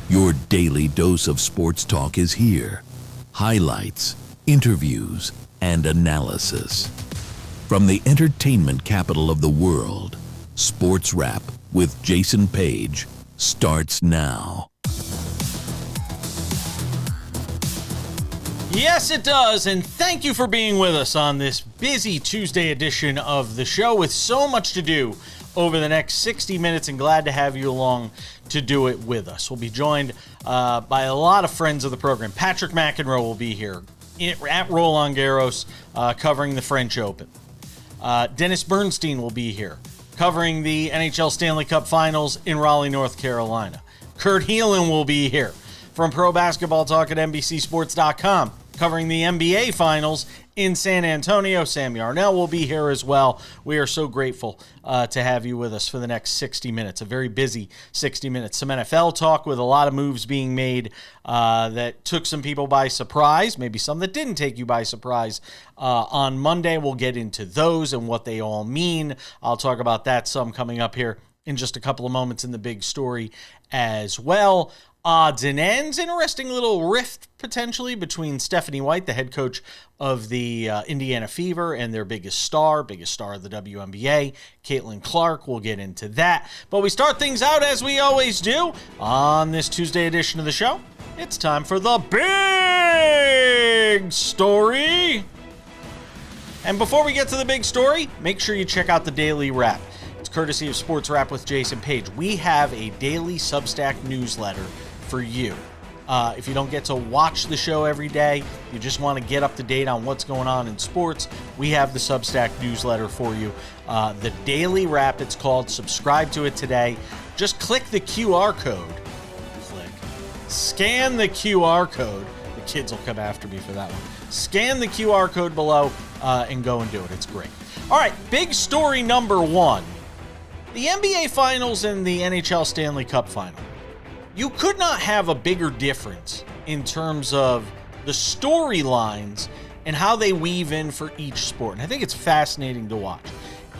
Your daily dose of sports talk is here. Highlights, interviews, and analysis. From the entertainment capital of the world, SportsWrap with Jason Page starts now. Yes, it does, and thank you for being with us on this busy Tuesday edition of the show with so much to do over the next 60 minutes, and glad to have you along to do it with us. We'll be joined by a lot of friends of the program. Patrick McEnroe will be here at Roland Garros covering the French Open. Dennis Bernstein will be here covering the NHL Stanley Cup Finals in Raleigh, North Carolina. Kurt Helin will be here from Pro Basketball Talk at NBCSports.com covering the NBA Finals in San Antonio. Sam Yarnell will be here as well. We are so grateful to have you with us for the next 60 minutes, a very busy 60 minutes. Some NFL talk with a lot of moves being made that took some people by surprise, maybe some that didn't take you by surprise. On Monday, we'll get into those and what they all mean. I'll talk about that some coming up here in just a couple of moments in the big story as well. Odds and ends, interesting little rift potentially between Stephanie White, the head coach of the Indiana Fever, and their biggest star of the WNBA, Caitlin Clark. We'll get into that. But we start things out as we always do on this Tuesday edition of the show. It's time for the big story. And before we get to the big story, make sure you check out the Daily Wrap. It's courtesy of SportsWrap with Jason Page. We have a daily Substack newsletter for you. If you don't get to watch the show every day, you just want to get up to date on what's going on in sports, we have the Substack newsletter for you. The Daily Wrap, it's called. Subscribe to it today. Just click the QR code. Scan the QR code. The kids will come after me for that one. Scan the QR code below and go and do it. It's great. All right, big story number one. The NBA Finals and the NHL Stanley Cup Final. You could not have a bigger difference in terms of the storylines and how they weave in for each sport. And I think it's fascinating to watch.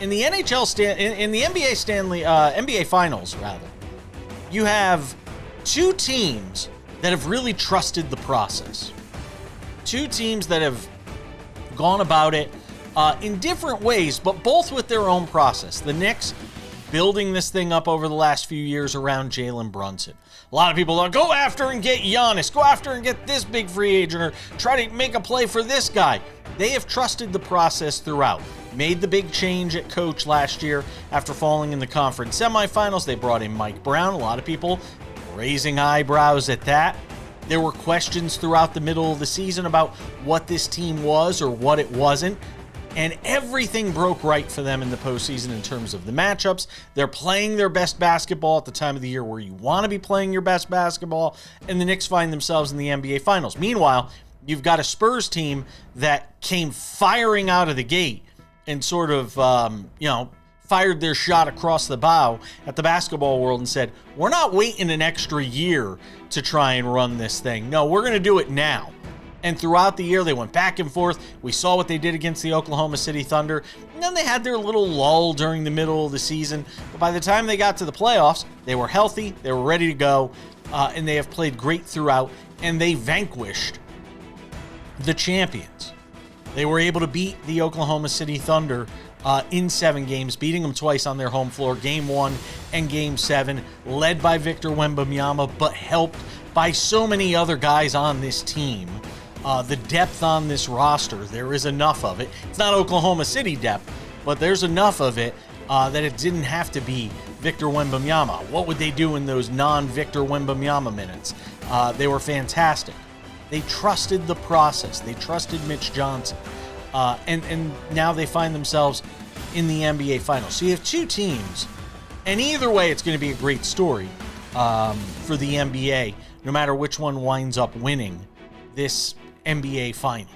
In the NBA Finals, you have two teams that have really trusted the process. Two teams that have gone about it in different ways, but both with their own process. The Knicks building this thing up over the last few years around Jalen Brunson. A lot of people are go after and get Giannis, go after and get this big free agent, or try to make a play for this guy. They have trusted the process throughout. Made the big change at coach last year after falling in the conference semifinals. They brought in Mike Brown. A lot of people raising eyebrows at that. There were questions throughout the middle of the season about what this team was or what it wasn't. And everything broke right for them in the postseason in terms of the matchups. They're playing their best basketball at the time of the year where you want to be playing your best basketball, and the Knicks find themselves in the NBA Finals. Meanwhile, you've got a Spurs team that came firing out of the gate and sort of, fired their shot across the bow at the basketball world and said, we're not waiting an extra year to try and run this thing. No, we're going to do it now. And throughout the year, they went back and forth. We saw what they did against the Oklahoma City Thunder. And then they had their little lull during the middle of the season. But by the time they got to the playoffs, they were healthy, they were ready to go, and they have played great throughout. And they vanquished the champions. They were able to beat the Oklahoma City Thunder in 7 games, beating them twice on their home floor, Game 1 and Game 7, led by Victor Wembanyama, but helped by so many other guys on this team. The depth on this roster, there is enough of it. It's not Oklahoma City depth, but there's enough of it that it didn't have to be Victor Wembanyama. What would they do in those non-Victor Wembanyama minutes? They were fantastic. They trusted the process. They trusted Mitch Johnson. And now they find themselves in the NBA Finals. So you have two teams, and either way, it's going to be a great story for the NBA, no matter which one winds up winning this NBA Final.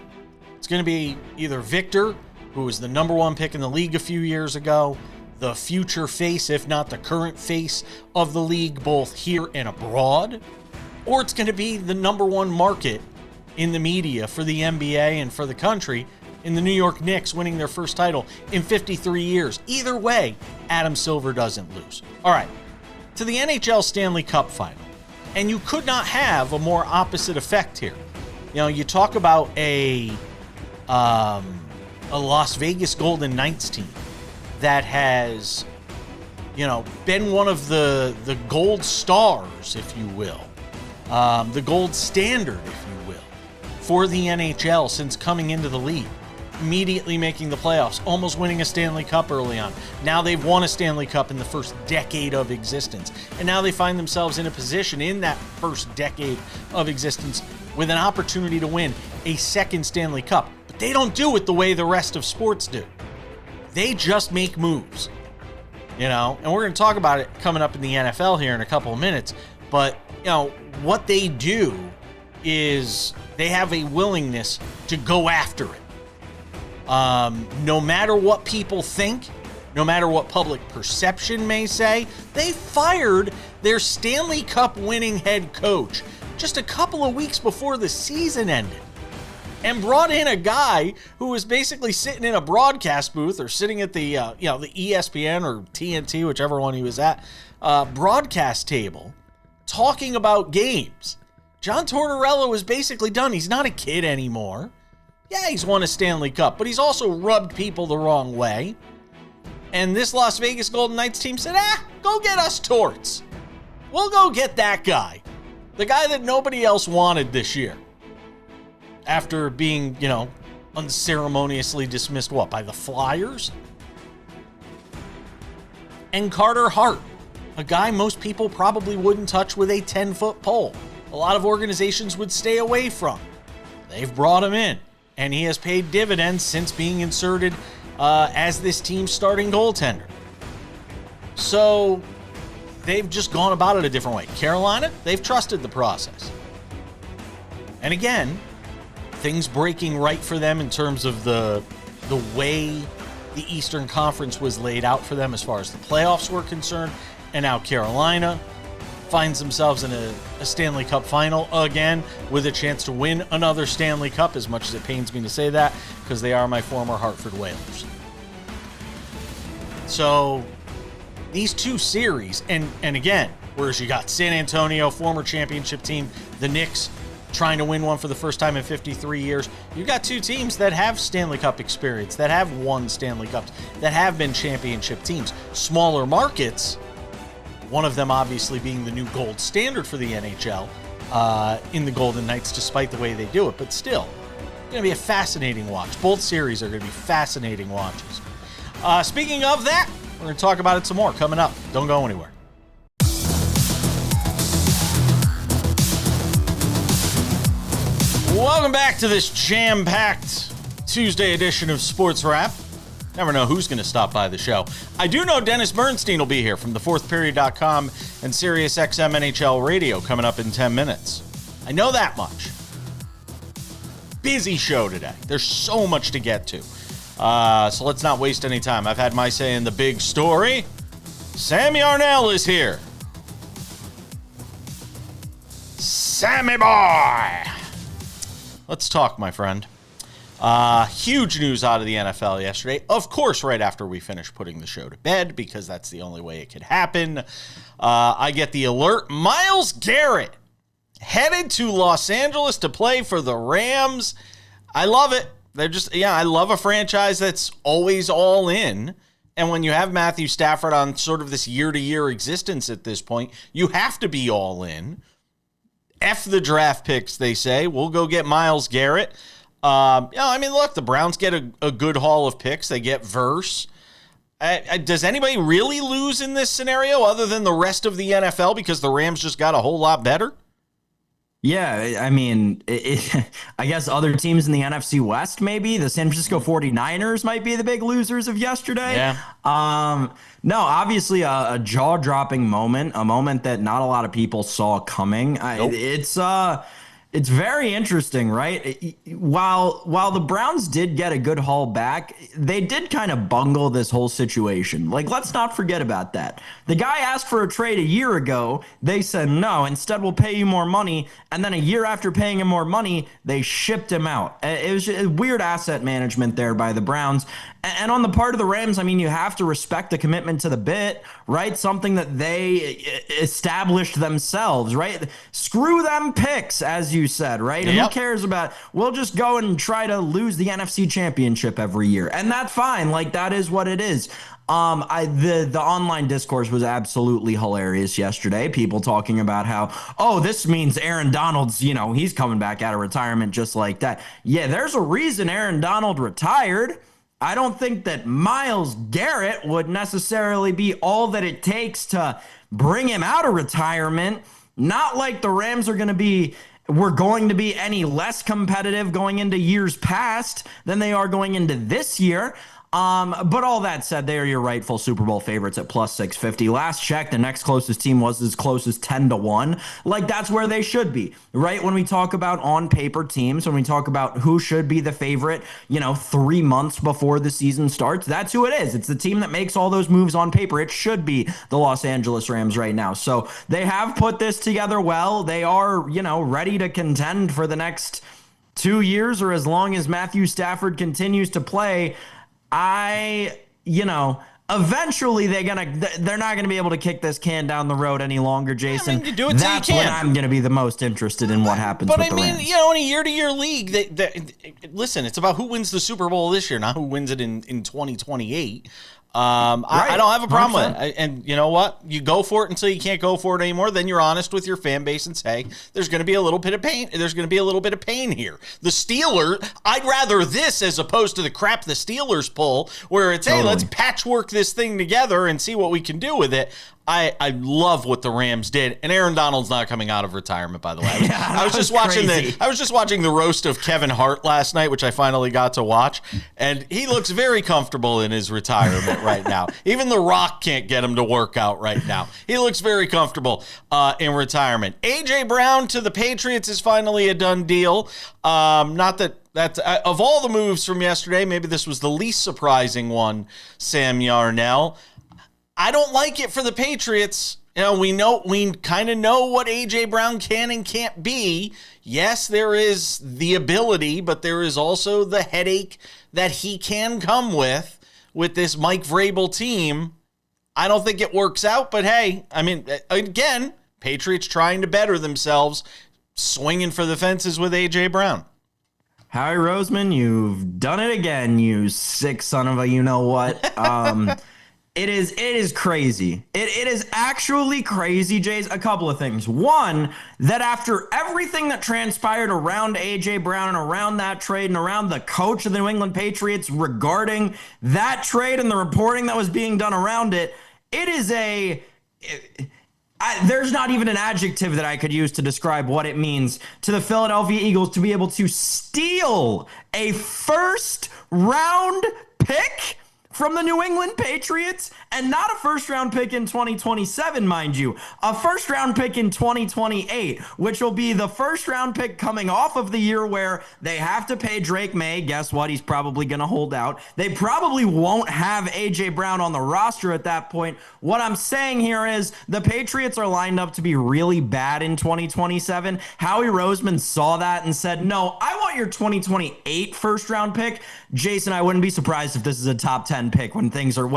It's going to be either Victor, who was the number 1 pick in the league a few years ago, the future face, if not the current face of the league, both here and abroad, or it's going to be the number 1 market in the media for the NBA and for the country in the New York Knicks winning their first title in 53 years. Either way, Adam Silver doesn't lose. All right, to the NHL Stanley Cup Final. And you could not have a more opposite effect here. You know, you talk about a Las Vegas Golden Knights team that has, you know, been one of the gold stars, if you will, the gold standard, if you will, for the NHL since coming into the league. Immediately making the playoffs, almost winning a Stanley Cup early on. Now they've won a Stanley Cup in the first decade of existence. And now they find themselves in a position in that first decade of existence with an opportunity to win a second Stanley Cup. But they don't do it the way the rest of sports do. They just make moves, you know, and we're going to talk about it coming up in the NFL here in a couple of minutes. But, you know, what they do is they have a willingness to go after it. No matter what people think, no matter what public perception may say, they fired their Stanley Cup winning head coach just a couple of weeks before the season ended and brought in a guy who was basically sitting in a broadcast booth or sitting at the the ESPN or TNT, whichever one he was at, broadcast table talking about games. John Tortorella was basically done. He's not a kid anymore. Yeah, he's won a Stanley Cup, but he's also rubbed people the wrong way. And this Las Vegas Golden Knights team said, go get us Torts. We'll go get that guy. The guy that nobody else wanted this year. After being, you know, unceremoniously dismissed, by the Flyers? And Carter Hart, a guy most people probably wouldn't touch with a 10-foot pole. A lot of organizations would stay away from. They've brought him in. And he has paid dividends since being inserted as this team's starting goaltender. So they've just gone about it a different way. Carolina, they've trusted the process. And again, things breaking right for them in terms of the way the Eastern Conference was laid out for them as far as the playoffs were concerned. And now Carolina finds themselves in a Stanley Cup final again with a chance to win another Stanley Cup, as much as it pains me to say that, because they are my former Hartford Whalers. So these two series, and again, whereas you got San Antonio, former championship team, the Knicks trying to win one for the first time in 53 years, you got two teams that have Stanley Cup experience, that have won Stanley Cups, that have been championship teams. Smaller markets, one of them obviously being the new gold standard for the NHL in the Golden Knights, despite the way they do it. But still, it's going to be a fascinating watch. Both series are going to be fascinating watches. Speaking of that, we're going to talk about it some more coming up. Don't go anywhere. Welcome back to this jam-packed Tuesday edition of SportsWrap. Never know who's going to stop by the show. I do know Dennis Bernstein will be here from thefourthperiod.com and SiriusXM NHL Radio coming up in 10 minutes. I know that much. Busy show today. There's so much to get to. So let's not waste any time. I've had my say in the big story. Sammy Arnell is here. Sammy boy! Let's talk, my friend. Huge news out of the NFL yesterday. Of course, right after we finished putting the show to bed, because that's the only way it could happen. I get the alert. Myles Garrett headed to Los Angeles to play for the Rams. I love it. I love a franchise that's always all in. And when you have Matthew Stafford on sort of this year-to-year existence at this point, you have to be all in. F the draft picks, they say. We'll go get Myles Garrett. Look, the Browns get a good haul of picks. They get Verse. Does anybody really lose in this scenario other than the rest of the NFL because the Rams just got a whole lot better? Yeah, I mean, I guess other teams in the NFC West, maybe. The San Francisco 49ers might be the big losers of yesterday. Yeah. No, obviously a jaw-dropping moment, a moment that not a lot of people saw coming. Nope. It's very interesting, right? While the Browns did get a good haul back, they did kind of bungle this whole situation. Like, let's not forget about that. The guy asked for a trade a year ago. They said, no, instead we'll pay you more money. And then a year after paying him more money, they shipped him out. It was just weird asset management there by the Browns. And on the part of the Rams, I mean, you have to respect the commitment to the bit, right? Something that they established themselves, right? Screw them picks, as you said, right? And who cares about, we'll just go and try to lose the NFC Championship every year. And that's fine. Like, that is what it is. The online discourse was absolutely hilarious yesterday. People talking about how, oh, this means Aaron Donald's, he's coming back out of retirement just like that. Yeah, there's a reason Aaron Donald retired. I don't think that Myles Garrett would necessarily be all that it takes to bring him out of retirement. Not like the Rams are going to be any less competitive going into years past than they are going into this year. But all that said, they are your rightful Super Bowl favorites at plus 650. Last check, the next closest team was as close as 10-1. Like, that's where they should be, right? When we talk about on paper teams, when we talk about who should be the favorite, 3 months before the season starts, that's who it is. It's the team that makes all those moves on paper. It should be the Los Angeles Rams right now. So they have put this together well. They are, ready to contend for the next 2 years or as long as Matthew Stafford continues to play. Eventually they're not gonna be able to kick this can down the road any longer, Jason. You do it till you can. When I'm gonna be the most interested in what happens with the Rams. In a year-to-year league, listen, it's about who wins the Super Bowl this year, not who wins it in 2028. I don't have a problem with it. And you know what? You go for it until you can't go for it anymore. Then you're honest with your fan base and say, there's going to be a little bit of pain. There's going to be a little bit of pain here. The Steelers, I'd rather this as opposed to the crap the Steelers pull, where it's, hey, let's patchwork this thing together and see what we can do with it. I love what the Rams did, and Aaron Donald's not coming out of retirement, by the way. I was just watching the roast of Kevin Hart last night, which I finally got to watch, and he looks very comfortable in his retirement right now. Even The Rock can't get him to work out right now. He looks very comfortable in retirement. A.J. Brown to the Patriots is finally a done deal. Not that that's of all the moves from yesterday, maybe this was the least surprising one, Sam Yarnell. I don't like it for the Patriots. We kind of know what A.J. Brown can and can't be. Yes, there is the ability, but there is also the headache that he can come with this Mike Vrabel team. I don't think it works out, but hey, I mean, again, Patriots trying to better themselves, swinging for the fences with A.J. Brown. Howie Roseman, you've done it again, you sick son of a you-know-what. It is crazy. It is actually crazy, Jays. A couple of things. One, that after everything that transpired around A.J. Brown and around that trade and around the coach of the New England Patriots regarding that trade and the reporting that was being done around it, there's not even an adjective that I could use to describe what it means to the Philadelphia Eagles to be able to steal a first-round pick from the New England Patriots, and not a first-round pick in 2027, mind you. A first-round pick in 2028, which will be the first-round pick coming off of the year where they have to pay Drake May. Guess what? He's probably going to hold out. They probably won't have A.J. Brown on the roster at that point. What I'm saying here is the Patriots are lined up to be really bad in 2027. Howie Roseman saw that and said, no, I want your 2028 first-round pick. Jason, I wouldn't be surprised if this is a top 10 pick when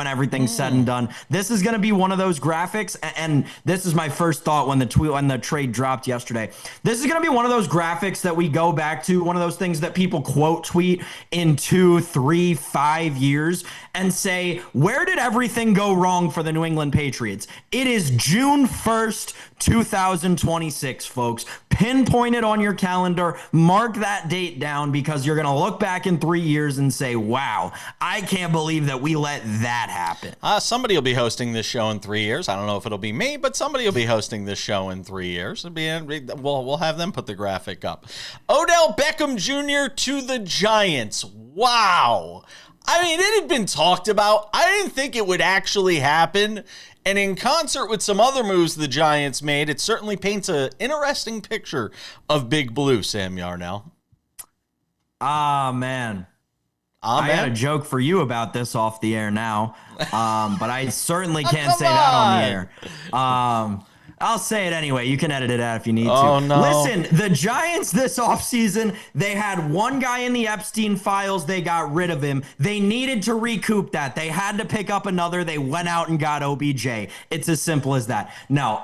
everything's said and done. This is going to be one of those graphics, and this is my first thought when the trade dropped yesterday. This is going to be one of those graphics that we go back to, one of those things that people quote tweet in 2, 3, 5 years and say, where did everything go wrong for the New England Patriots? It is June 1st, 2026, folks. Pinpoint it on your calendar. Mark that date down, because you're going to look back in 3 years and say, wow, I can't believe that we let that happen. Somebody will be hosting this show in 3 years. I don't know if it'll be me, but somebody will be hosting this show in 3 years. We'll have them put the graphic up. Odell Beckham Jr. to the Giants. Wow. I mean, it had been talked about. I didn't think it would actually happen. And in concert with some other moves the Giants made, it certainly paints an interesting picture of Big Blue, Sam Yarnell. Man. I got a joke for you about this off the air now, but I certainly can't say that on the air. I'll say it anyway. You can edit it out if you need to. Oh, no. Listen, the Giants this offseason, they had one guy in the Epstein files. They got rid of him. They needed to recoup that. They had to pick up another. They went out and got OBJ. It's as simple as that. No,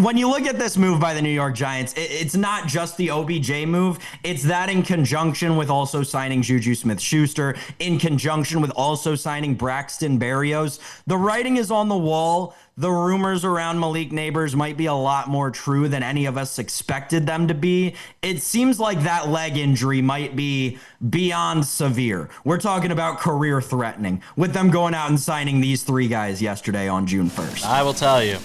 when you look at this move by the New York Giants, it's not just the OBJ move. It's that in conjunction with also signing Juju Smith-Schuster, in conjunction with also signing Braxton Berrios. The writing is on the wall. The rumors around Malik Neighbors might be a lot more true than any of us expected them to be. It seems like that leg injury might be beyond severe. We're talking about career threatening with them going out and signing these three guys yesterday on June 1st. I will tell you,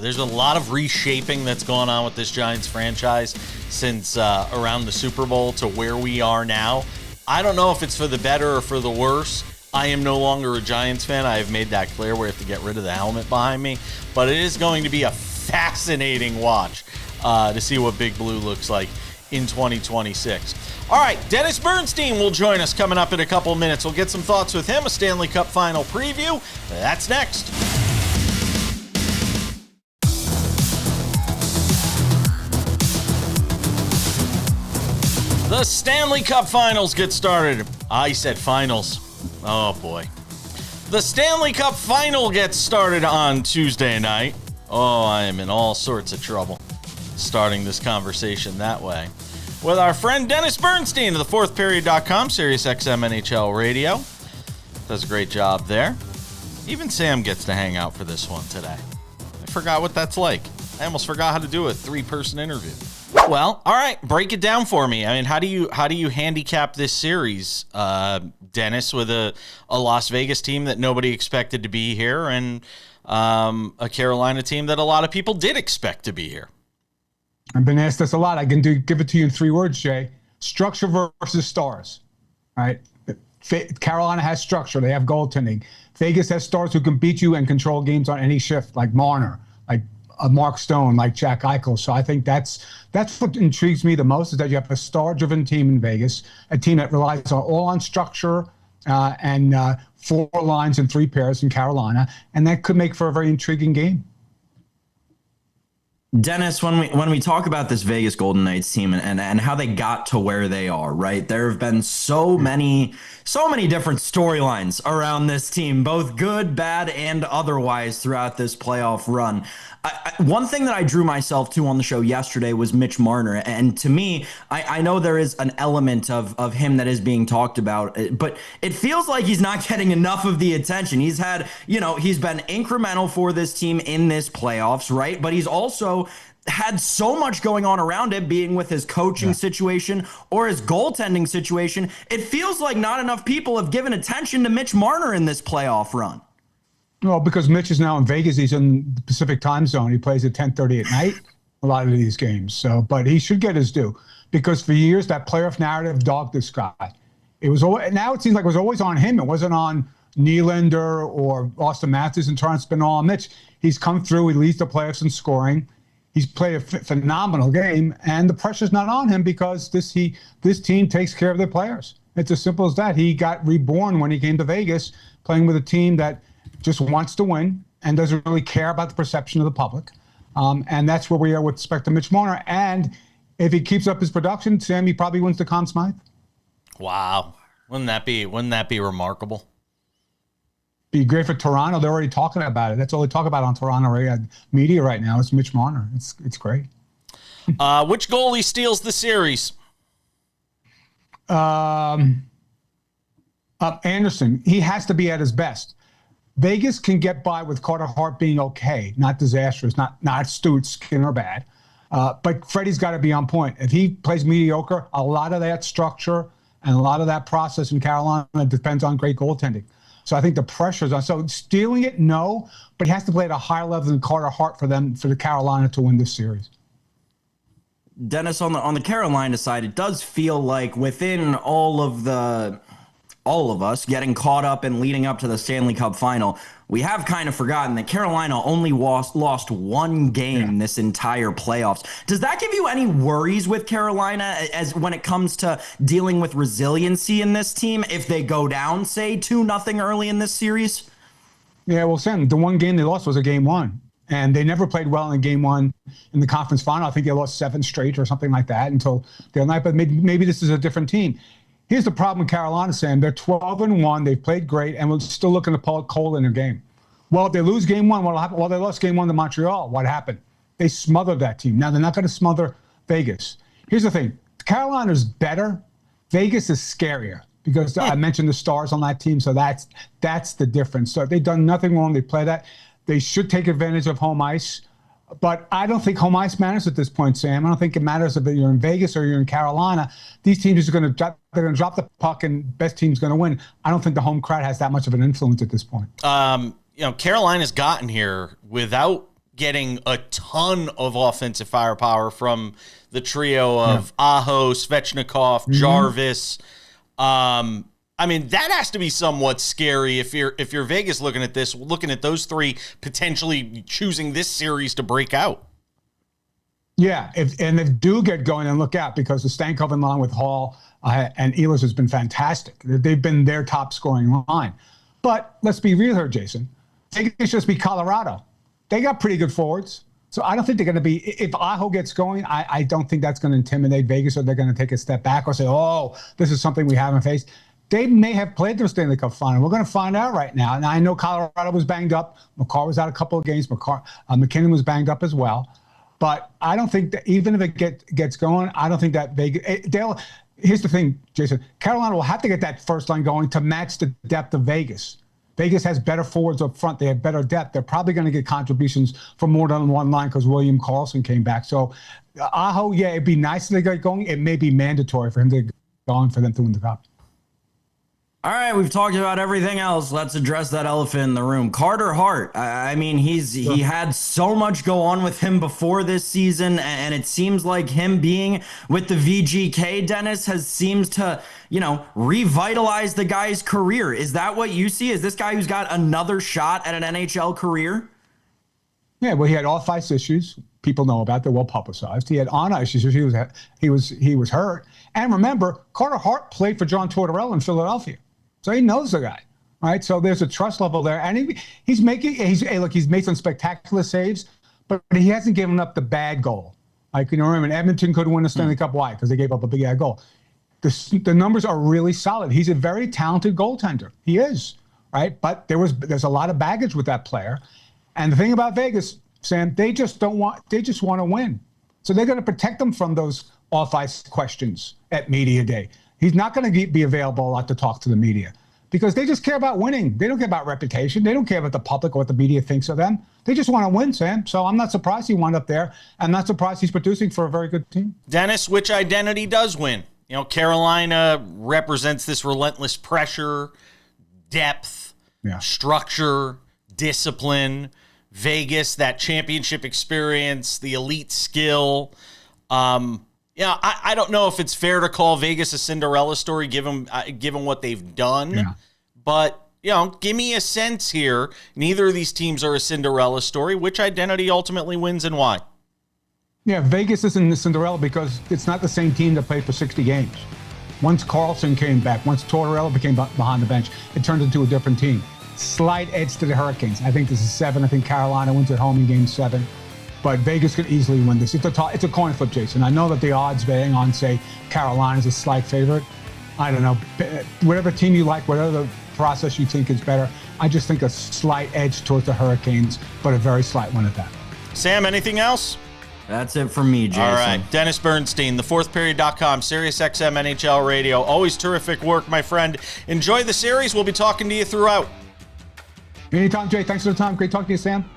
there's a lot of reshaping that's going on with this Giants franchise since around the Super Bowl to where we are now. I don't know if it's for the better or for the worse. I am no longer a Giants fan. I have made that clear. We have to get rid of the helmet behind me. But it is going to be a fascinating watch to see what Big Blue looks like in 2026. All right, Dennis Bernstein will join us coming up in a couple minutes. We'll get some thoughts with him, a Stanley Cup Final preview. That's next. The Stanley Cup Finals get started. I said finals. Oh, boy. The Stanley Cup Final gets started on Tuesday night. Oh, I am in all sorts of trouble starting this conversation that way. With our friend Dennis Bernstein of the fourthperiod.com, SiriusXM NHL Radio. Does a great job there. Even Sam gets to hang out for this one today. I forgot what that's like. I almost forgot how to do a 3-person interview. Well, all right, break it down for me. I mean, how do you handicap this series, Dennis, with a Las Vegas team that nobody expected to be here and a Carolina team that a lot of people did expect to be here? I've been asked this a lot. I can give it to you in 3 words, Jay. Structure versus stars. All right. Carolina has structure. They have goaltending. Vegas has stars who can beat you and control games on any shift, like Marner, like Mark Stone, like Jack Eichel. So I think that's what intrigues me the most, is that you have a star-driven team in Vegas, a team that relies all on structure and 4 lines and 3 pairs in Carolina, and that could make for a very intriguing game. Dennis, when we talk about this Vegas Golden Knights team and how they got to where they are, right? There have been so many different storylines around this team, both good, bad, and otherwise throughout this playoff run. One thing that I drew myself to on the show yesterday was Mitch Marner. And to me, I know there is an element of him that is being talked about, but it feels like he's not getting enough of the attention. He's had, he's been incremental for this team in this playoffs, right? But he's also had so much going on around it, being with his coaching situation or his goaltending situation. It feels like not enough people have given attention to Mitch Marner in this playoff run. Well, because Mitch is now in Vegas, he's in the Pacific time zone. He plays at 10:30 at night, a lot of these games. So, but he should get his due, because for years that playoff narrative dogged this guy. It was now it seems like it was always on him. It wasn't on Nylander or Austin Matthews and Torrance. It's been all on Mitch. He's come through. He leads the playoffs in scoring. He's played a phenomenal game, and the pressure's not on him because this team takes care of their players. It's as simple as that. He got reborn when he came to Vegas, playing with a team that just wants to win and doesn't really care about the perception of the public. And that's where we are with respect to Mitch Marner. And if he keeps up his production, Sam, he probably wins the Conn Smythe. Wow. Wouldn't that be remarkable? Be great for Toronto. They're already talking about it. That's all they talk about on Toronto media right now. It's Mitch Marner. It's great. Which goalie steals the series? Anderson. He has to be at his best. Vegas can get by with Carter Hart being okay, not disastrous, not Stewart, Skinner bad. But Freddie's got to be on point. If he plays mediocre, a lot of that structure and a lot of that process in Carolina depends on great goaltending. So I think the pressure's on. So stealing it, no, but he has to play at a higher level than Carter Hart for the Carolina to win this series. Dennis, on the Carolina side, it does feel like within all of us getting caught up and leading up to the Stanley Cup Final, we have kind of forgotten that Carolina only lost one game this entire playoffs. Does that give you any worries with Carolina as when it comes to dealing with resiliency in this team if they go down, say, 2-0 early in this series? Yeah, well, Sam, the one game they lost was a game 1. And they never played well in game one in the conference final. I think they lost 7 straight or something like that until the other night. But maybe this is a different team. Here's the problem with Carolina, Sam. They're 12-1. They've played great, and we're still looking to pull a coal in their game. Well, if they lose game one, what'll happen? Well, they lost game one to Montreal. What happened? They smothered that team. Now, they're not going to smother Vegas. Here's the thing. Carolina's better. Vegas is scarier because I mentioned the stars on that team, so that's the difference. So they've done nothing wrong. They play that. They should take advantage of home ice. But I don't think home ice matters at this point, Sam. I don't think it matters if you're in Vegas or you're in Carolina. These teams are going to drop the puck, and best team's going to win. I don't think the home crowd has that much of an influence at this point. Carolina's gotten here without getting a ton of offensive firepower from the trio of Aho, Svechnikov, Jarvis. That has to be somewhat scary if you're Vegas looking at those three potentially choosing this series to break out. Yeah, if do get going, and look out, because the Stankov along with Hall and Ehlers has been fantastic. They've been their top scoring line. But let's be real here, Jason. Vegas just beat Colorado. They got pretty good forwards. So I don't think they're going to be, if Aho gets going, I don't think that's going to intimidate Vegas, or they're going to take a step back or say, oh, this is something we haven't faced. They may have played their Stanley Cup Final. We're going to find out right now. And I know Colorado was banged up. McCarr was out a couple of games. McKinnon was banged up as well. But I don't think that even if it gets going, I don't think that Vegas, here's the thing, Jason. Carolina will have to get that first line going to match the depth of Vegas. Vegas has better forwards up front. They have better depth. They're probably going to get contributions from more than one line because William Karlsson came back. So Aho, it'd be nice if they get going. It may be mandatory for him to go on for them to win the cup. All right, we've talked about everything else. Let's address that elephant in the room. Carter Hart. He had so much go on with him before this season, and it seems like him being with the VGK, Dennis, seems to, revitalize the guy's career. Is that what you see? Is this guy who's got another shot at an NHL career? Yeah, well, he had off-ice issues. People know about. They're well publicized. He had on-ice issues. He was hurt. And remember, Carter Hart played for John Tortorella in Philadelphia. So he knows the guy, right? So there's a trust level there. And he's made some spectacular saves, but he hasn't given up the bad goal. Remember, Edmonton couldn't win the Stanley Cup. Why? Because they gave up a big ad goal. The numbers are really solid. He's a very talented goaltender. He is, right? But there's a lot of baggage with that player. And the thing about Vegas, Sam, they just want to win. So they're going to protect them from those off-ice questions at media day. He's not going to be available a lot to talk to the media because they just care about winning. They don't care about reputation. They don't care about the public or what the media thinks of them. They just want to win, Sam. So I'm not surprised he wound up there. I'm not surprised he's producing for a very good team. Dennis, which identity does win? Carolina represents this relentless pressure, depth, structure, discipline. Vegas, that championship experience, the elite skill. I don't know if it's fair to call Vegas a Cinderella story given what they've done, but give me a sense here. Neither of these teams are a Cinderella story. Which identity ultimately wins and why? Yeah, Vegas isn't the Cinderella because it's not the same team that played for 60 games. Once Karlsson came back, once Tortorella became behind the bench, it turned into a different team. Slight edge to the Hurricanes. I think this is 7. I think Carolina wins at home in game 7. But Vegas could easily win this. It's a coin flip, Jason. I know that the odds betting on, say, Carolina's a slight favorite. I don't know. Whatever team you like, whatever the process you think is better, I just think a slight edge towards the Hurricanes, but a very slight one at that. Sam, anything else? That's it for me, Jason. All right. Dennis Bernstein, thefourthperiod.com, SiriusXM NHL Radio. Always terrific work, my friend. Enjoy the series. We'll be talking to you throughout. Anytime, Jay. Thanks for the time. Great talking to you, Sam.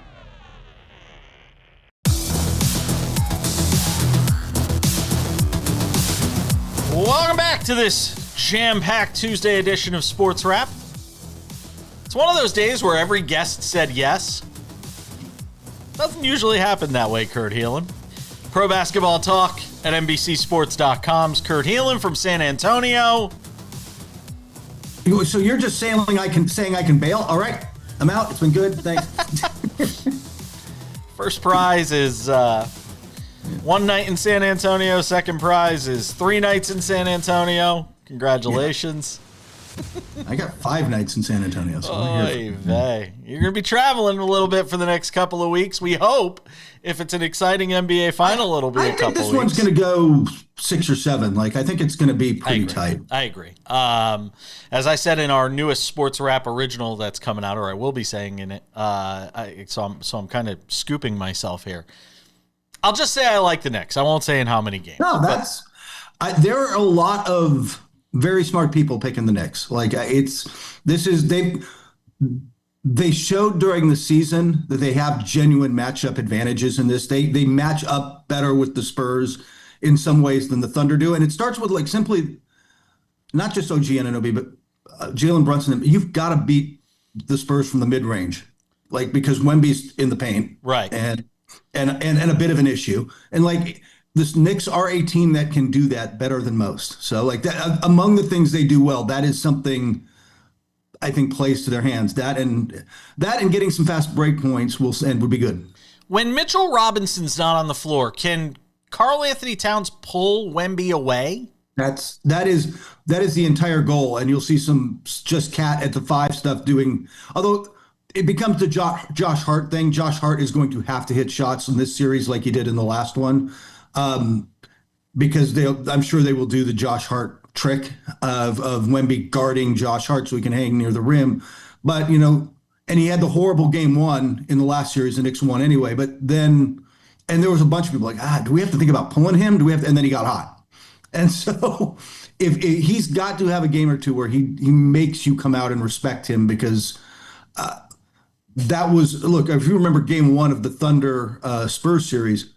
Welcome back to this jam-packed Tuesday edition of SportsWrap. It's one of those days where every guest said yes. Doesn't usually happen that way, Kurt Helin. Pro basketball talk at NBCSports.com's Kurt Helin from San Antonio. So you're just saying I can bail? All right, I'm out. It's been good. Thanks. First prize is 1 night in San Antonio. Second prize is 3 nights in San Antonio. Congratulations. Yeah. I got 5 nights in San Antonio. So Oy vey. You're going to be traveling a little bit for the next couple of weeks. We hope. If it's an exciting NBA final, it'll be a couple of weeks. I think this one's going to go 6 or 7. Like, I think it's going to be pretty tight. I agree. As I said in our newest SportsWrap original that's coming out, or I will be saying in it, so I'm kind of scooping myself here. I'll just say I like the Knicks. I won't say in how many games. No, there are a lot of very smart people picking the Knicks. Like, they showed during the season that they have genuine matchup advantages in this. They match up better with the Spurs in some ways than the Thunder do. And it starts with, like, simply not just OG Anunoby, but Jalen Brunson. You've got to beat the Spurs from the mid-range, like, because Wemby's in the paint. Right. And a bit of an issue. And, like, this Knicks are a team that can do that better than most. So, like, that among the things they do well, that is something I think plays to their hands. That and getting some fast break points would be good. When Mitchell Robinson's not on the floor, can Karl Anthony Towns pull Wemby away? That is the entire goal, and you'll see some just Cat at the 5 stuff doing. Although it becomes the Josh Hart thing. Josh Hart is going to have to hit shots in this series like he did in the last one, because I'm sure they will do the Josh Hart trick of Wemby guarding Josh Hart so he can hang near the rim. But, and he had the horrible game 1 in the last series, the Knicks won anyway. But then, and there was a bunch of people like, do we have to think about pulling him? And then he got hot. And so if he's got to have a game or two where he makes you come out and respect him, because that was, look, if you remember game 1 of the Thunder Spurs series,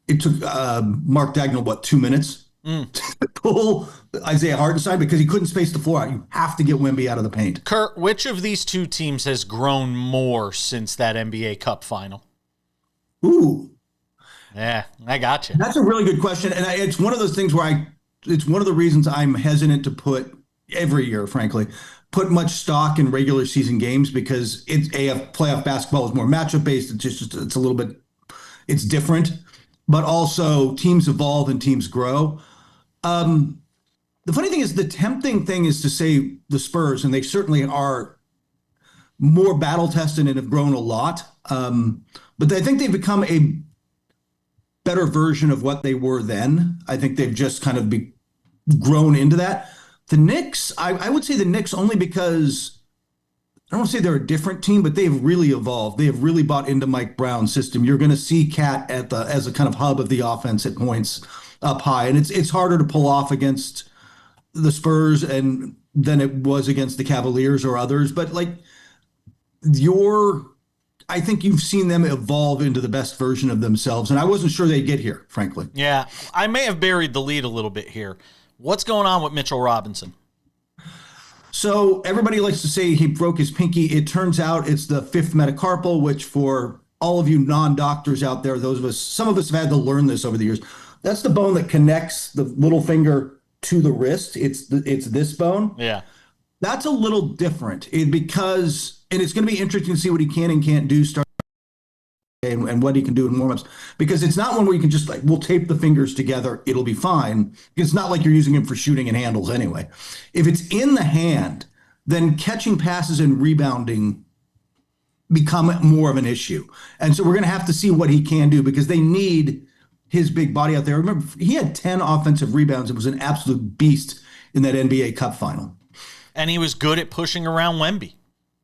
it took Mark Dagnall, 2 minutes to pull Isaiah Hartenstein because he couldn't space the floor out. You have to get Wemby out of the paint. Kurt, which of these two teams has grown more since that NBA Cup final? Ooh. Yeah, I got you. That's a really good question. And it's one of those things where it's one of the reasons I'm hesitant to put every year, frankly, put much stock in regular season games, because playoff basketball is more matchup based. It's a little bit, it's different, but also teams evolve and teams grow. The funny thing is, the tempting thing is to say the Spurs, and they certainly are more battle tested and have grown a lot. But I think they've become a better version of what they were then. I think they've just kind of grown into that. The Knicks, I would say the Knicks only because, I don't want to say they're a different team, but they've really evolved. They have really bought into Mike Brown's system. You're going to see Cat as a kind of hub of the offense at points up high. And it's harder to pull off against the Spurs than it was against the Cavaliers or others. But, like, I think you've seen them evolve into the best version of themselves. And I wasn't sure they'd get here, frankly. Yeah, I may have buried the lead a little bit here. What's going on with Mitchell Robinson? So everybody likes to say he broke his pinky. It turns out it's the 5th metacarpal, which, for all of you non-doctors out there, some of us have had to learn this over the years. That's the bone that connects the little finger to the wrist. It's this bone. Yeah. That's a little different because it's going to be interesting to see what he can and can't do and what he can do in warmups, because it's not one where you can just, like, we'll tape the fingers together, it'll be fine. It's not like you're using him for shooting and handles anyway. If it's in the hand, then catching passes and rebounding become more of an issue. And so we're going to have to see what he can do, because they need his big body out there. Remember, he had 10 offensive rebounds and was an absolute beast in that NBA Cup final. And he was good at pushing around Wemby.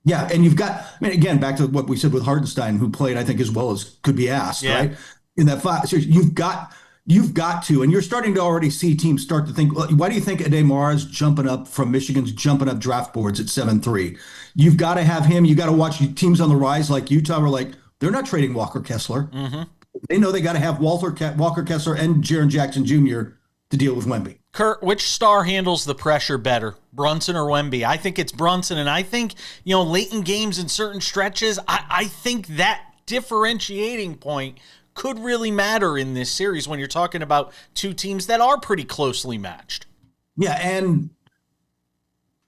Yeah, and you've got, again, back to what we said with Hartenstein, who played, I think, as well as could be asked, right? In that 5 series, you've got to, and you're starting to already see teams start to think, why do you think Ade Mara's jumping up from Michigan's jumping up draft boards at 7-3? You've got to have him. You got to watch teams on the rise like Utah are like, they're not trading Walker Kessler. Mm-hmm. They know they got to have Walker Kessler and Jaren Jackson Jr. to deal with Wemby. Kurt, which star handles the pressure better, Brunson or Wemby? I think it's Brunson, and I think, late in games in certain stretches, I think that differentiating point could really matter in this series when you're talking about two teams that are pretty closely matched. Yeah, and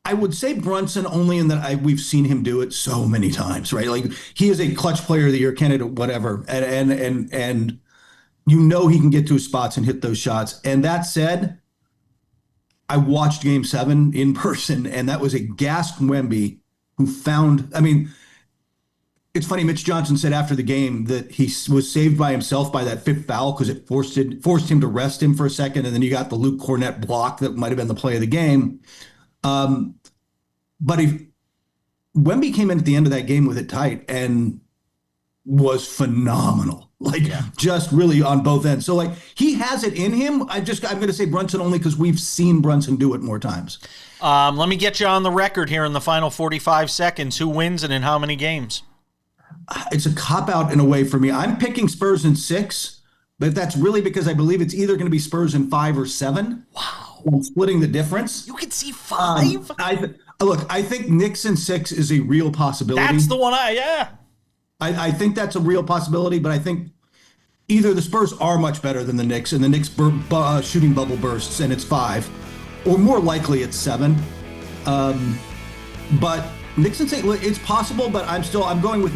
I would say Brunson only in that we've seen him do it so many times, right? Like, he is a clutch player of the year candidate, whatever, and he can get to his spots and hit those shots. And that said, I watched Game 7 in person, and that was a gassed Wemby who found. I mean, it's funny. Mitch Johnson said after the game that he was saved by himself by that fifth foul because it forced him to rest him for a second, and then you got the Luke Cornett block that might have been the play of the game. But Wemby came in at the end of that game with it tight and was phenomenal. Just really on both ends. So he has it in him. I'm going to say Brunson only because we've seen Brunson do it more times. Let me get you on the record here in the final 45 seconds. Who wins and in how many games? It's a cop-out in a way for me. I'm picking Spurs in 6, but that's really because I believe it's either going to be Spurs in 5 or 7. Wow. I'm splitting the difference. You could see 5? I think Knicks in 6 is a real possibility. That's the one I think that's a real possibility, but I think either the Spurs are much better than the Knicks, and the Knicks shooting bubble bursts, and it's 5, or more likely it's 7. But Knicks in 6, it's possible, but I'm going with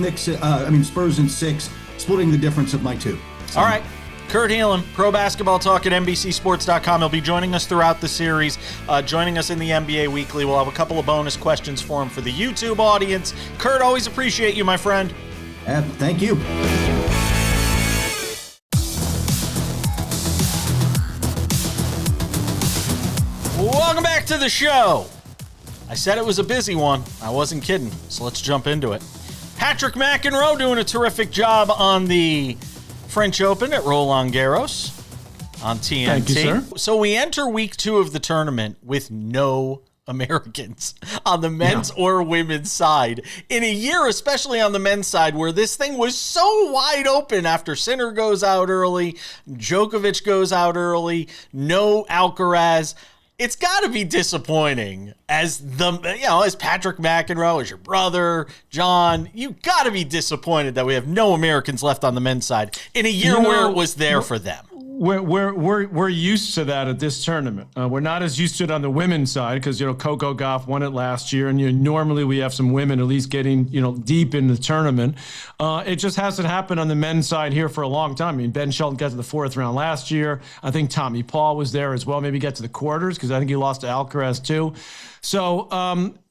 Spurs in 6, splitting the difference of my 2. So. All right. Kurt Helin, Pro Basketball Talk at NBCSports.com. He'll be joining us throughout the series, joining us in the NBA Weekly. We'll have a couple of bonus questions for him for the YouTube audience. Kurt, always appreciate you, my friend. Thank you. Welcome back to the show. I said it was a busy one. I wasn't kidding, so let's jump into it. Patrick McEnroe doing a terrific job on the French Open at Roland Garros on TNT. Thank you, sir. So we enter week 2 of the tournament with no Americans on the men's or women's side in a year, especially on the men's side, where this thing was so wide open after Sinner goes out early, Djokovic goes out early, no Alcaraz. It's got to be disappointing as Patrick McEnroe, as your brother, John. You got to be disappointed that we have no Americans left on the men's side in a year where it was there for them. We're used to that at this tournament. We're not as used to it on the women's side because Coco Gauff won it last year, and normally we have some women at least getting deep in the tournament. It just hasn't happened on the men's side here for a long time. I mean, Ben Shelton got to the 4th round last year. I think Tommy Paul was there as well. Maybe get to the quarters because I think he lost to Alcaraz too. So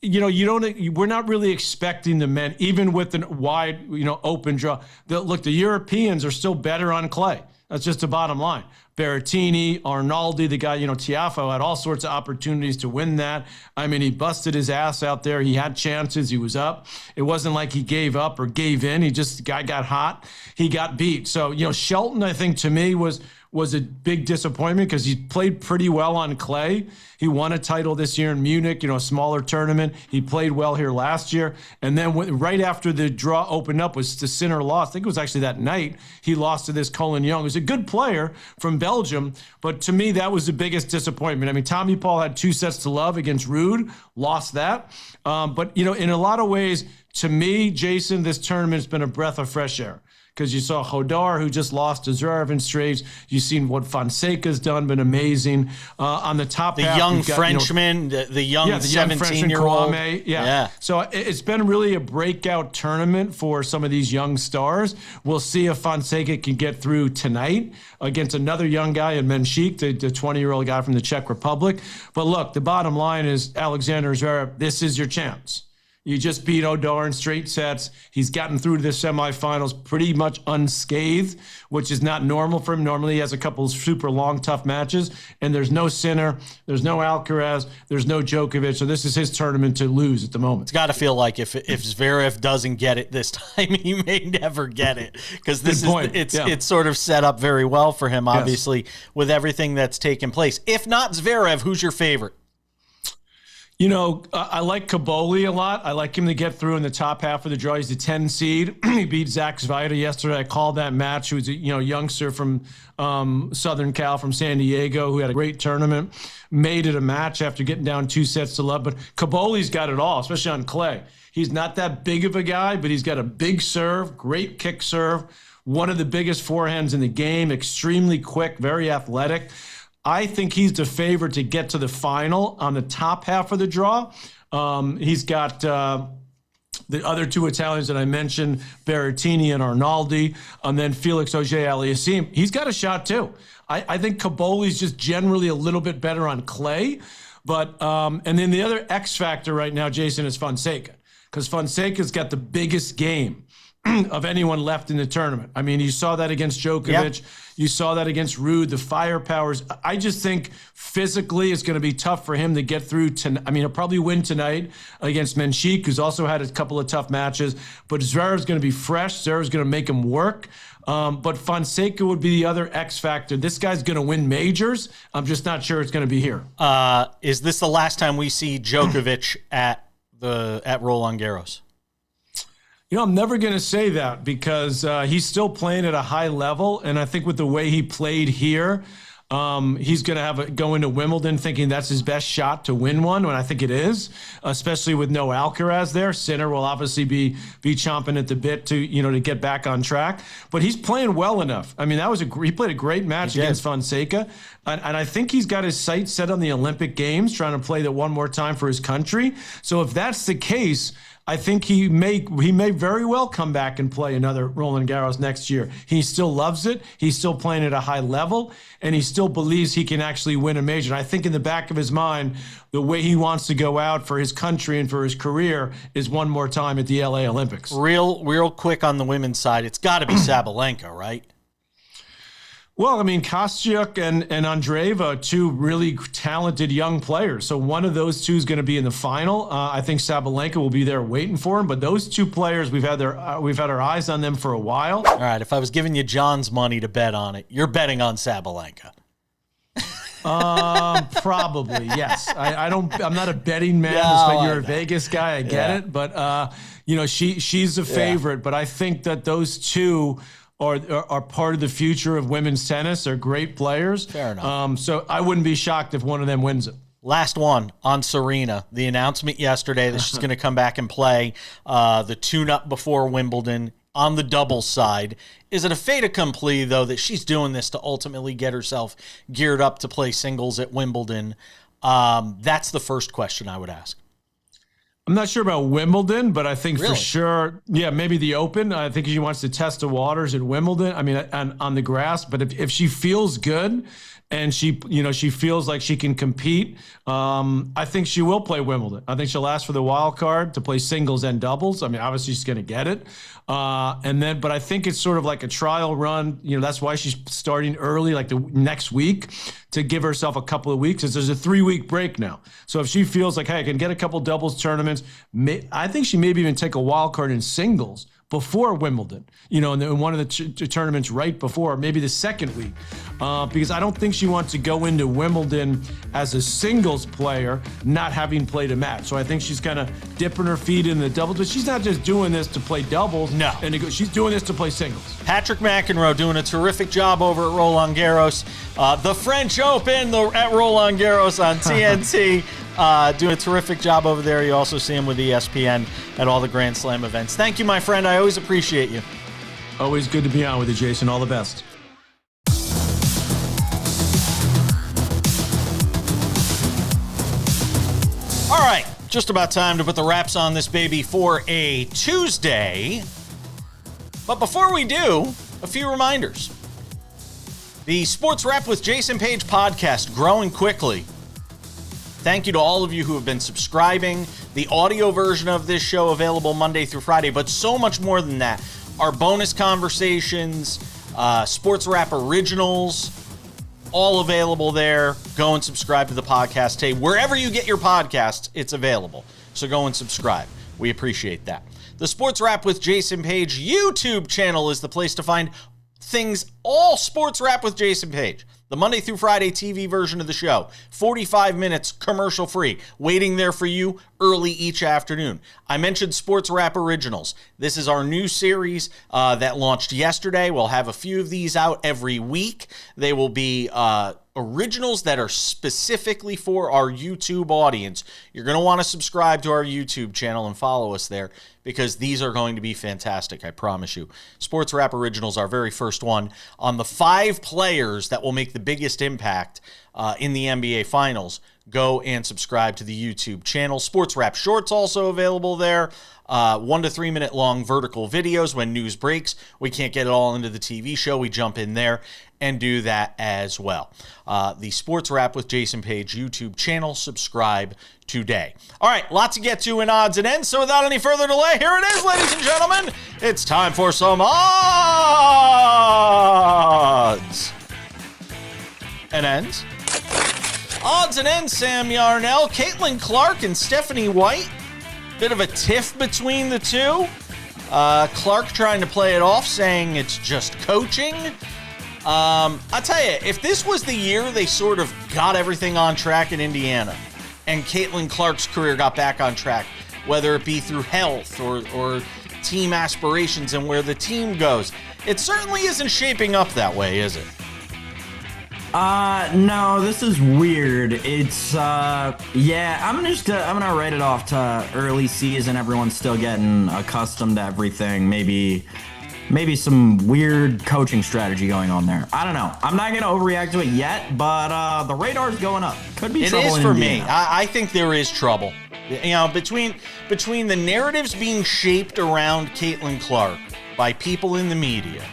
we're not really expecting the men, even with a wide open draw. The Europeans are still better on clay. That's just the bottom line. Berrettini, Arnaldi, the guy, Tiafoe had all sorts of opportunities to win that. I mean, he busted his ass out there. He had chances. He was up. It wasn't like he gave up or gave in. The guy got hot. He got beat. So, Shelton, I think, to me, was a big disappointment because he played pretty well on clay. He won a title this year in Munich, a smaller tournament. He played well here last year. And then right after the draw opened up was the Sinner loss. I think it was actually that night he lost to this Colin Young, who's a good player from Belgium. But to me, that was the biggest disappointment. I mean, Tommy Paul had 2 sets to love against Ruud, lost that. But, in a lot of ways, to me, Jason, this tournament's been a breath of fresh air. Because you saw Hodar, who just lost to Zverev in straights. You've seen what Fonseca's done, been amazing. On the top half, young Frenchman, the young 17-year-old. Yeah. So it's been really a breakout tournament for some of these young stars. We'll see if Fonseca can get through tonight against another young guy in Menchik, the 20-year-old guy from the Czech Republic. But look, the bottom line is Alexander Zverev, this is your chance. You just beat Hodar in straight sets. He's gotten through to the semifinals pretty much unscathed, which is not normal for him. Normally he has a couple of super long, tough matches, and there's no Sinner, there's no Alcaraz, there's no Djokovic, so this is his tournament to lose at the moment. It's got to feel like if Zverev doesn't get it this time, he may never get it because it's sort of set up very well for him, obviously, with everything that's taken place. If not Zverev, who's your favorite? I like Kaboli a lot. I like him to get through in the top half of the draw. He's the 10 seed. He beat Zach Zvida yesterday. I called that match. Who's a youngster from Southern Cal, from San Diego, who had a great tournament. Made it a match after getting down 2 sets to love. But Kaboli's got it all, especially on clay. He's not that big of a guy, but he's got a big serve, great kick serve, one of the biggest forehands in the game, extremely quick, very athletic. I think he's the favorite to get to the final on the top half of the draw. He's got the other 2 Italians that I mentioned, Berrettini and Arnaldi, and then Felix Auger-Aliassime. He's got a shot too. I think Kaboli's just generally a little bit better on clay, But and then the other X factor right now, Jason, is Fonseca, because Fonseca's got the biggest game of anyone left in the tournament. I mean, you saw that against Djokovic. Yep. You saw that against Ruud, the firepowers. I just think physically it's going to be tough for him to get through. I mean, he'll probably win tonight against Menchik, who's also had a couple of tough matches. But Zverev's going to be fresh. Zverev's going to make him work. But Fonseca would be the other X factor. This guy's going to win majors. I'm just not sure it's going to be here. Is this the last time we see Djokovic at Roland Garros? You know, I'm never going to say that because he's still playing at a high level. And I think with the way he played here, he's going to go into Wimbledon thinking that's his best shot to win one, when I think it is, especially with no Alcaraz there. Sinner will obviously be chomping at the bit to get back on track. But he's playing well enough. I mean, he played a great match against Fonseca. And I think he's got his sights set on the Olympic Games, trying to play that one more time for his country. So if that's the case, I think he may very well come back and play another Roland Garros next year. He still loves it. He's still playing at a high level, and he still believes he can actually win a major. And I think in the back of his mind, the way he wants to go out for his country and for his career is one more time at the LA Olympics. Real quick on the women's side, it's got to be Sabalenka, right? Well, I mean, Kostyuk and Andreeva, two really talented young players. So one of those two is going to be in the final. I think Sabalenka will be there waiting for him. But those two players, we've had our eyes on them for a while. All right, if I was giving you John's money to bet on it, you're betting on Sabalenka. Probably, yes. I'm not a betting man. No, you're a Vegas guy. I get it. But she's a favorite. But I think that those two are part of the future of women's tennis. They're great players. Fair enough. So I wouldn't be shocked if one of them wins it. Last one on Serena. The announcement yesterday that she's going to come back and play the tune-up before Wimbledon on the doubles side. Is it a fait accompli, though, that she's doing this to ultimately get herself geared up to play singles at Wimbledon? That's the first question I would ask. I'm not sure about Wimbledon, but I think for sure, maybe the Open. I think she wants to test the waters at Wimbledon. I mean, on the grass. But if she feels good and she feels like she can compete, I think she will play Wimbledon. I think she'll ask for the wild card to play singles and doubles. I mean, obviously she's going to get it. But I think it's sort of like a trial run. That's why she's starting early, like the next week, to give herself a couple of weeks, as there's a 3-week break now. So if she feels like, hey, I can get a couple doubles tournaments, I think she maybe even take a wild card in singles before Wimbledon, in one of the tournaments right before, maybe the second week, because I don't think she wants to go into Wimbledon as a singles player not having played a match. So I think she's kind of dipping her feet in the doubles, but she's not just doing this to play doubles. No. She's doing this to play singles. Patrick McEnroe doing a terrific job over at Roland Garros. The French Open at Roland Garros on TNT. Doing a terrific job over there. You also see him with ESPN at all the Grand Slam events. Thank you, my friend. I always appreciate you. Always good to be on with you, Jason. All the best. All right, just about time to put the wraps on this baby for a Tuesday. But before we do, a few reminders. The Sports Wrap with Jason Page podcast growing quickly. Thank you to all of you who have been subscribing. The audio version of this show available Monday through Friday, but so much more than that. Our bonus conversations, Sports Wrap originals, all available there. Go and subscribe to the podcast. Hey, wherever you get your podcasts, it's available. So go and subscribe. We appreciate that. The Sports Wrap with Jason Page YouTube channel is the place to find things, all Sports Wrap with Jason Page. The Monday through Friday TV version of the show, 45 minutes commercial free, waiting there for you early each afternoon. I mentioned Sports Wrap Originals. This is our new series that launched yesterday. We'll have a few of these out every week. They will be originals that are specifically for our YouTube audience. You're going to want to subscribe to our YouTube channel and follow us there, because these are going to be fantastic, I promise you. Sports Wrap Originals, our very first one, on the 5 players that will make the biggest impact in the NBA Finals go and subscribe to the YouTube channel. SportsWrap Shorts also available there. 1 to 3 minute long vertical videos when news breaks. We can't get it all into the TV show. We jump in there and do that as well. The Sports Wrap with Jason Page YouTube channel. Subscribe today. All right, lots to get to in odds and ends. So without any further delay, here it is, ladies and gentlemen. It's time for some odds and ends. Odds and ends, Sam Yarnell, Caitlin Clark, and Stephanie White. Bit of a tiff between the two. Clark trying to play it off, saying it's just coaching. I'll tell you, if this was the year they sort of got everything on track in Indiana and Caitlin Clark's career got back on track, whether it be through health or team aspirations and where the team goes, it certainly isn't shaping up that way, is it? No, this is weird. It's, yeah, I'm gonna write it off to early season. Everyone's still getting accustomed to everything. Maybe some weird coaching strategy going on there. I don't know. I'm not gonna overreact to it yet, but the radar's going up. Could be trouble. It is for me. I think there is trouble. You know, between the narratives being shaped around Caitlin Clark by people in the media,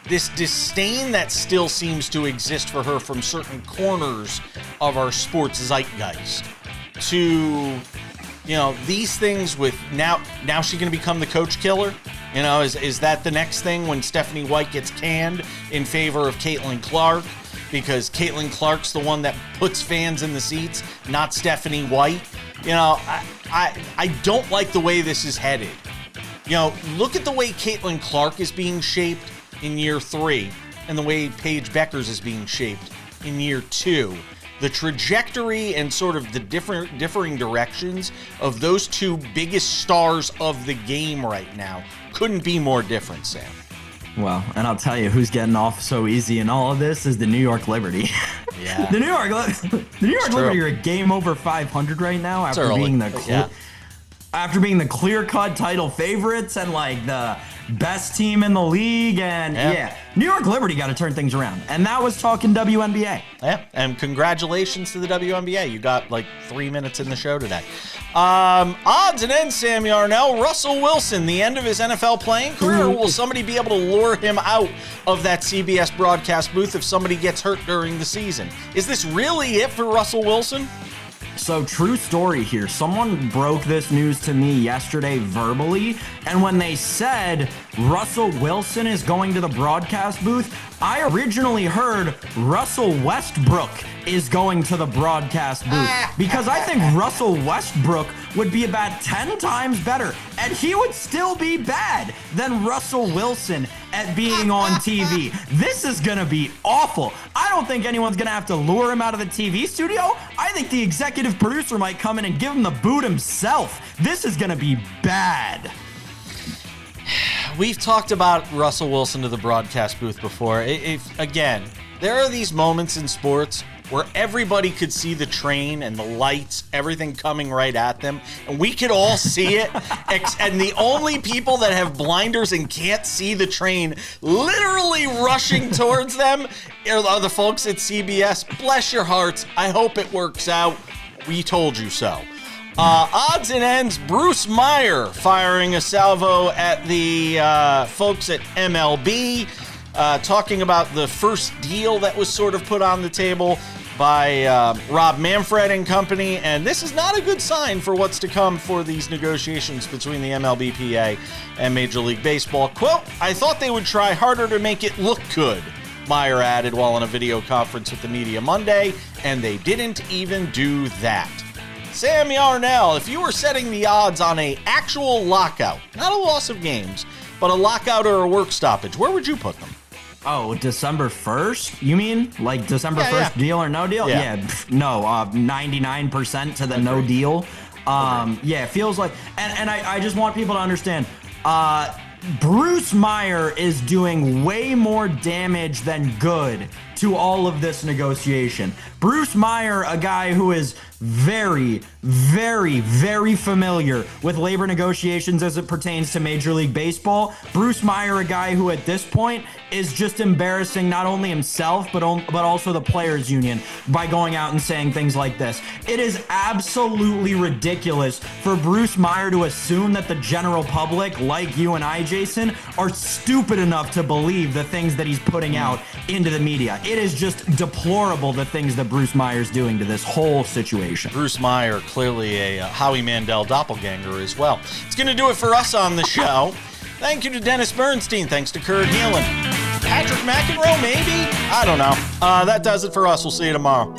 this disdain that still seems to exist for her from certain corners of our sports zeitgeist, to, you know, these things with now she's going to become the coach killer. You know, is that the next thing when Stephanie White gets canned in favor of Caitlin Clark? Because Caitlin Clark's the one that puts fans in the seats, not Stephanie White. You know, I don't like the way this is headed. You know, look at the way Caitlin Clark is being shaped in year 3 and the way Paige Beckers is being shaped in year 2. The trajectory and sort of the differing directions of those two biggest stars of the game right now couldn't be more different, Sam. Well, and I'll tell you who's getting off so easy in all of this is the New York Liberty. Yeah. The New York Liberty are a game over 500 right now after being the clear-cut title favorites and like the best team in the league. And New York Liberty got to turn things around. And that was talking WNBA. Yeah, and congratulations to the WNBA. You got like 3 minutes in the show today. Odds and ends, Sam Yarnell. Russell Wilson, the end of his NFL playing career. Or will somebody be able to lure him out of that CBS broadcast booth if somebody gets hurt during the season? Is this really it for Russell Wilson? So, true story here. Someone broke this news to me yesterday verbally, and when they said Russell Wilson is going to the broadcast booth, I originally heard Russell Westbrook is going to the broadcast booth, because I think Russell Westbrook would be about 10 times better, and he would still be bad than Russell Wilson at being on TV. This is gonna be awful. I don't think anyone's gonna have to lure him out of the TV studio. I think the executive producer might come in and give him the boot himself. This is gonna be bad. We've talked about Russell Wilson to the broadcast booth before. Again, there are these moments in sports where everybody could see the train and the lights, everything coming right at them, and we could all see it, and the only people that have blinders and can't see the train literally rushing towards them are the folks at CBS. Bless your hearts. I hope it works out. We told you so. Odds and ends, Bruce Meyer firing a salvo at the folks at MLB, talking about the first deal that was sort of put on the table by Rob Manfred and company, and this is not a good sign for what's to come for these negotiations between the MLBPA and Major League Baseball. Quote, I thought they would try harder to make it look good, Meyer added while on a video conference with the media Monday, and they didn't even do that. Sam Yarnell, if you were setting the odds on a actual lockout, not a loss of games, but a lockout or a work stoppage, where would you put them? Oh, December 1st? You mean? Like December 1st, deal or no deal? Yeah. No, 99% to the no deal. Yeah, it feels like, and I just want people to understand, Bruce Meyer is doing way more damage than good to all of this negotiation. Bruce Meyer, a guy who is very, very, very familiar with labor negotiations as it pertains to Major League Baseball. Bruce Meyer, a guy who at this point is just embarrassing not only himself, but also the players union by going out and saying things like this. It is absolutely ridiculous for Bruce Meyer to assume that the general public, like you and I, Jason, are stupid enough to believe the things that he's putting out into the media. It is just deplorable, the things that Bruce Meyer's doing to this whole situation. Bruce Meyer, clearly a Howie Mandel doppelganger as well. It's going to do it for us on the show. Thank you to Dennis Bernstein. Thanks to Kurt Helin. Patrick McEnroe, maybe? I don't know. That does it for us. We'll see you tomorrow.